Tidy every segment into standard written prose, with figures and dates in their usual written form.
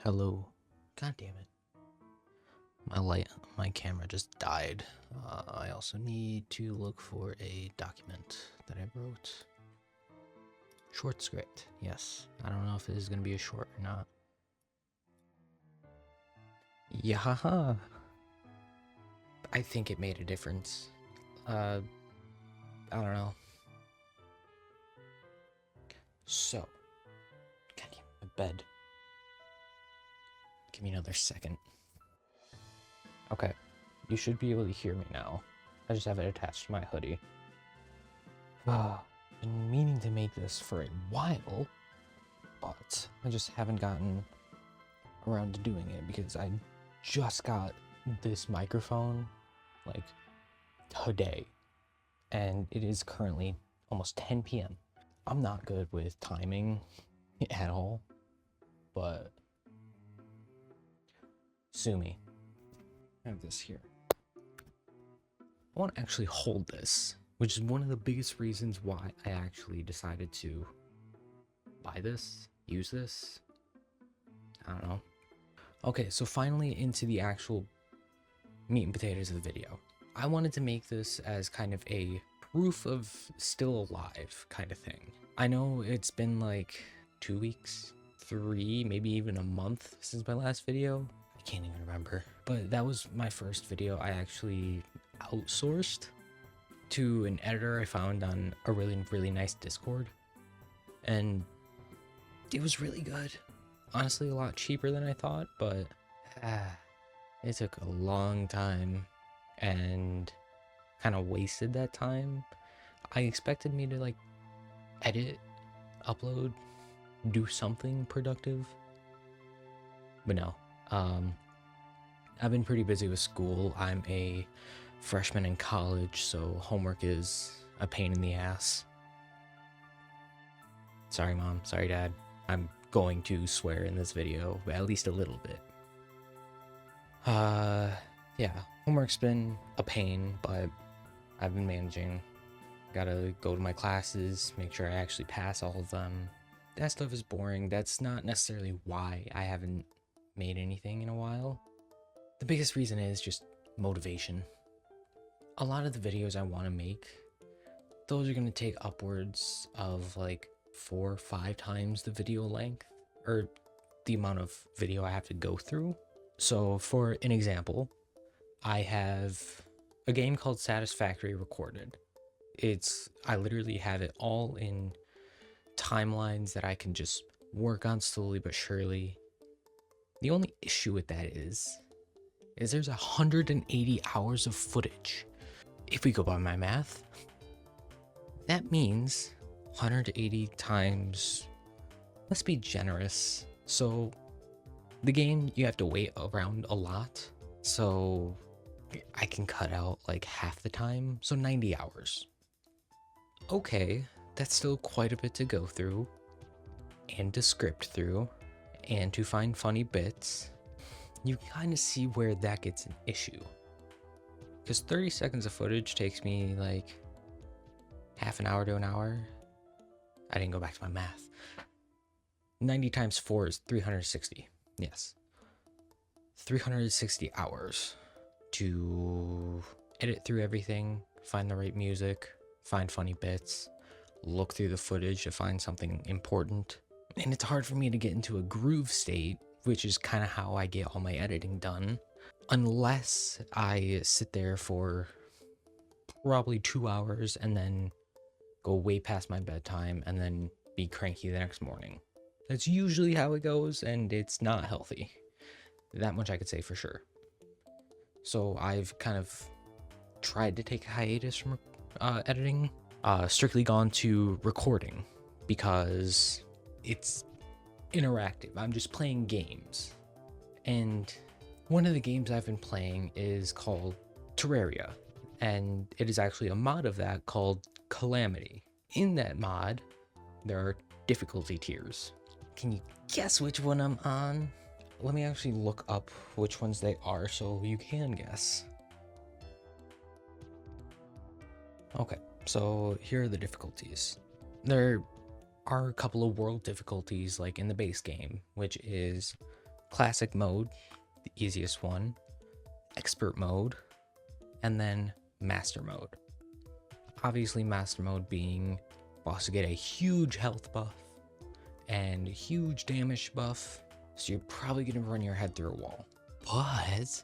Hello. God damn it. My camera just died. I also need to look for a document that I wrote. Short script. Yes. I don't know if this is going to be a short or not. Yahaha. I think it made a difference. I don't know. So. God damn, my bed. Give me another second. Okay. You should be able to hear me now. I just have it attached to my hoodie. Been meaning to make this for a while, but I just haven't gotten around to doing it because I just got this microphone like today, and it is currently almost 10 p.m. I'm not good with timing at all, but sue me. I have this here. I want to actually hold this, which is one of the biggest reasons why I actually decided to buy this, use this. I don't know. Okay, so finally into the actual meat and potatoes of the video. I wanted to make this as kind of a proof of still alive kind of thing. I know it's been like 2 weeks, 3, maybe even a month since my last video. I can't even remember. But that was my first video I actually outsourced to an editor I found on a really nice Discord. And it was really good. Honestly, a lot cheaper than I thought, but it took a long time and kind of wasted that time. I expected me to like edit, upload, do something productive, but no. I've been pretty busy with school. I'm a freshman in college, so homework is a pain in the ass. Sorry, Mom. Sorry, Dad. I'm going to swear in this video, but at least a little bit. Yeah, homework's been a pain, but I've been managing. Gotta go to my classes, make sure I actually pass all of them. That stuff is boring. That's not necessarily why I haven't made anything in a while. The biggest reason is just motivation. A lot of the videos I want to make, those are going to take upwards of like 4 or 5 times the video length, or the amount of video I have to go through. So for an example, I have a game called Satisfactory recorded. I literally have it all in timelines that I can just work on slowly but surely. The only issue with that is there's 180 hours of footage. If we go by my math, that means 180 times, let's be generous. So the game, you have to wait around a lot. So I can cut out like half the time. So 90 hours. Okay, that's still quite a bit to go through and to script through and to find funny bits. You kind of see where that gets an issue. Because 30 seconds of footage takes me like half an hour to an hour. I didn't go back to my math. 90 times 4 is 360. Yes. 360 hours to edit through everything, find the right music, find funny bits, look through the footage to find something important. And it's hard for me to get into a groove state, which is kind of how I get all my editing done, unless I sit there for probably 2 hours and then go way past my bedtime and then be cranky the next morning. That's usually how it goes, and it's not healthy. That much I could say for sure. So I've kind of tried to take a hiatus from editing, strictly gone to recording because it's interactive. I'm just playing games. And one of the games I've been playing is called Terraria, and it is actually a mod of that called Calamity. In that mod, there are difficulty tiers. Can you guess which one I'm on? Let me actually look up which ones they are so you can guess. Okay, so here are the difficulties. There are a couple of world difficulties like in the base game, which is classic mode, the easiest one, expert mode, and then master mode. Obviously, master mode being boss to get a huge health buff and a huge damage buff, so you're probably gonna run your head through a wall. But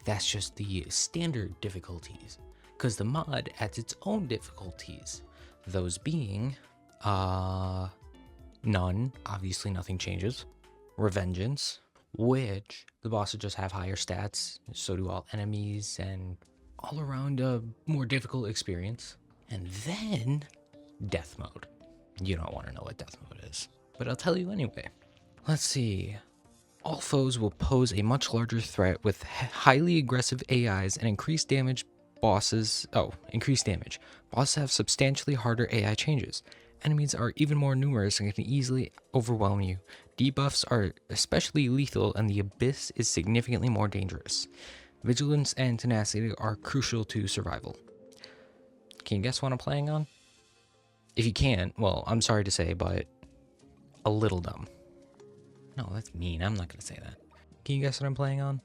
that's just the standard difficulties, because the mod adds its own difficulties. Those being, none, obviously nothing changes. Revengeance, which the bosses just have higher stats, so do all enemies, and all around a more difficult experience. And then death mode. You don't want to know what death mode is, but I'll tell you anyway. Let's see. All foes will pose a much larger threat with highly aggressive AIs and increased damage. Increased damage. Bosses have substantially harder AI changes. Enemies are even more numerous and can easily overwhelm you. Debuffs are especially lethal, and the abyss is significantly more dangerous. Vigilance and tenacity are crucial to survival. Can you guess what I'm playing on? If you can't, well, I'm sorry to say, but a little dumb. No, that's mean. I'm not going to say that. Can you guess what I'm playing on?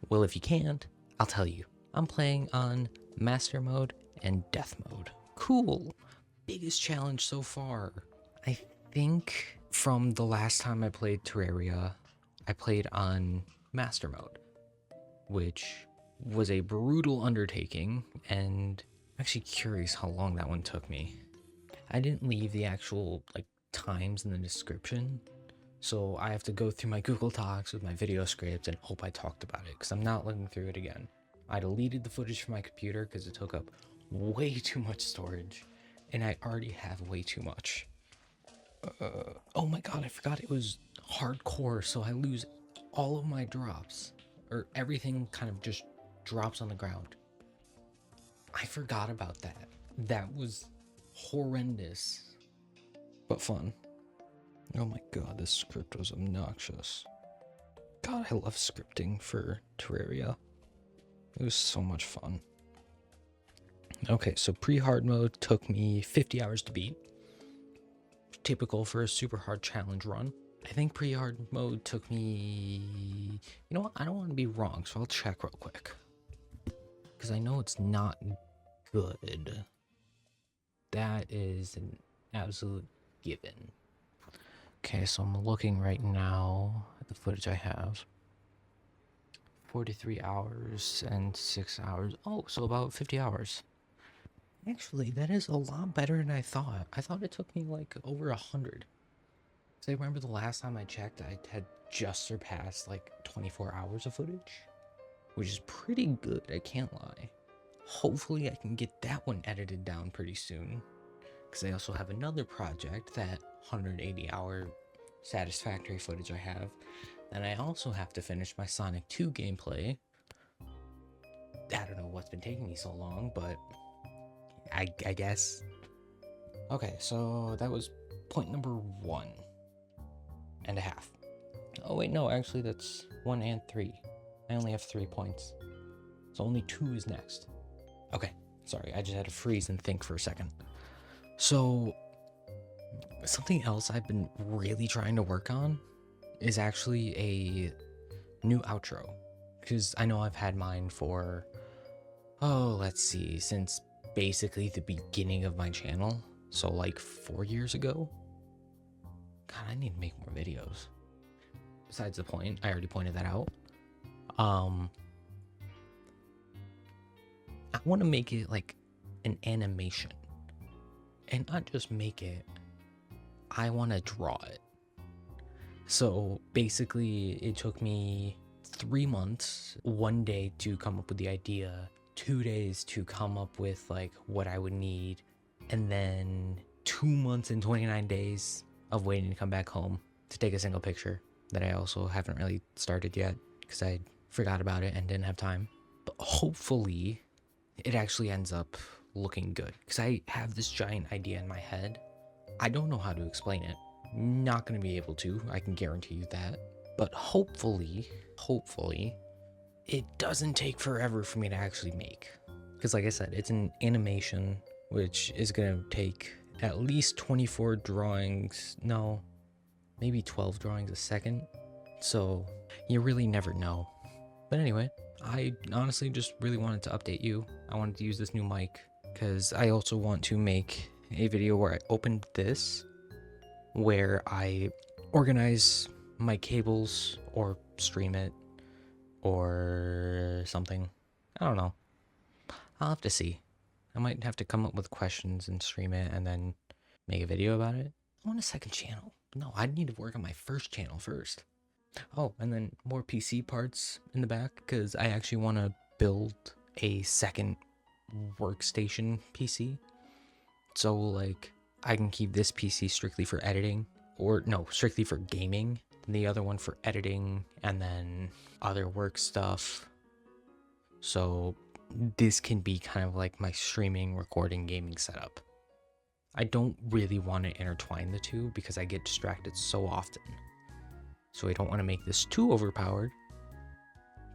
Well, if you can't, I'll tell you. I'm playing on Master Mode and Death Mode. Cool. Biggest challenge so far. I think from the last time I played Terraria, I played on Master Mode, which was a brutal undertaking, and I'm actually curious how long that one took me. I didn't leave the actual times in the description, so I have to go through my Google Docs with my video scripts and hope I talked about it, because I'm not looking through it again. I deleted the footage from my computer because it took up way too much storage, and I already have way too much. Oh my god, I forgot it was hardcore, so I lose all of my drops, or everything kind of just drops on the ground. I forgot about that. That was horrendous, but fun. Oh my god, this script was obnoxious. God, I love scripting for Terraria. It was so much fun. Okay, so pre-hard mode took me 50 hours to beat. Typical for a super hard challenge run. I think pre-hard mode took me... You know what? I don't want to be wrong, so I'll check real quick. Because I know it's not good. That is an absolute given. Okay, so I'm looking right now at the footage I have. 43 hours and 6 hours. Oh, so about 50 hours. Actually, that is a lot better than I thought. I thought it took me over 100. So I remember the last time I checked, I had just surpassed 24 hours of footage, which is pretty good, I can't lie. Hopefully I can get that one edited down pretty soon, because I also have another project, that 180-hour satisfactory footage I have. And I also have to finish my Sonic 2 gameplay. I don't know what's been taking me so long, but I guess. Okay, so that was point number 1.5. Oh wait, no, actually that's 1 and 3. I only have 3 points. So only 2 is next. Okay, sorry, I just had to freeze and think for a second. So, something else I've been really trying to work on is actually a new outro, because I know I've had mine for, let's see, since basically the beginning of my channel, so 4 years ago. God, I need to make more videos. Besides the point, I already pointed that out. I want to make it an animation, and not just make it, I want to draw it. So basically it took me 3 months, 1 day to come up with the idea, 2 days to come up with what I would need, and then 2 months and 29 days of waiting to come back home to take a single picture that I also haven't really started yet because I forgot about it and didn't have time. But hopefully it actually ends up looking good, because I have this giant idea in my head. I don't know how to explain it. Not going to be able to, I can guarantee you that. But hopefully, it doesn't take forever for me to actually make. Because like I said, it's an animation, which is going to take at least 24 drawings, no, maybe 12 drawings a second So you really never know. But anyway, I honestly just really wanted to update you. I wanted to use this new mic because I also want to make a video where I opened this, where I organize my cables or stream it or something. I don't know. I'll have to see. I might have to come up with questions and stream it and then make a video about it. I want a second channel. No, I need to work on my first channel first. Oh, and then more PC parts in the back because I actually want to build a second workstation PC. So, like, I can keep this PC strictly for editing, or no, strictly for gaming, and the other one for editing, and then other work stuff. So, this can be kind of like my streaming, recording, gaming setup. I don't really want to intertwine the two because I get distracted so often. So I don't want to make this too overpowered,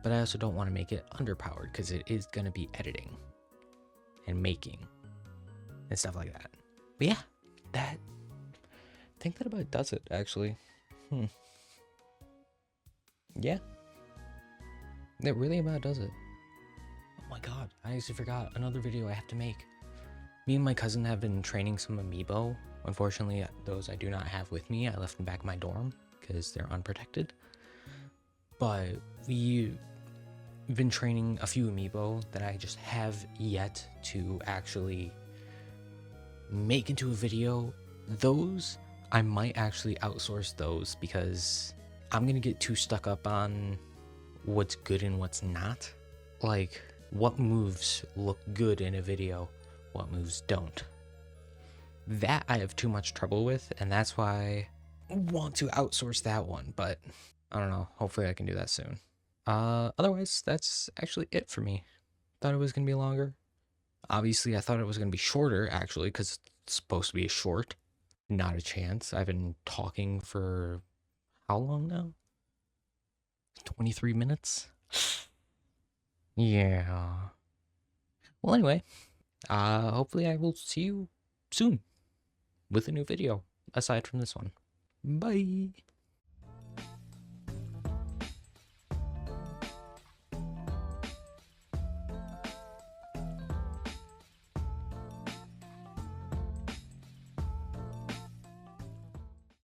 but I also don't want to make it underpowered because it is going to be editing and making and stuff like that. But yeah, I think that about does it, actually. Yeah, that really about does it. Oh my god, I actually forgot another video I have to make. Me and my cousin have been training some amiibo. Unfortunately, those I do not have with me. I left them back in my dorm because they're unprotected. But we've been training a few amiibo that I just have yet to actually make into a video. Those, I might actually outsource those because I'm gonna get too stuck up on what's good and what's not. Like, what moves look good in a video, what moves don't. That I have too much trouble with, and that's why I want to outsource that one, but I don't know. Hopefully I can do that soon. Otherwise, that's actually it for me. Thought it was gonna be longer. Obviously, I thought it was gonna be shorter, actually, because it's supposed to be a short. Not a chance. I've been talking for how long now? 23 minutes? Yeah. Well, anyway, hopefully I will see you soon with a new video, aside from this one. Bye!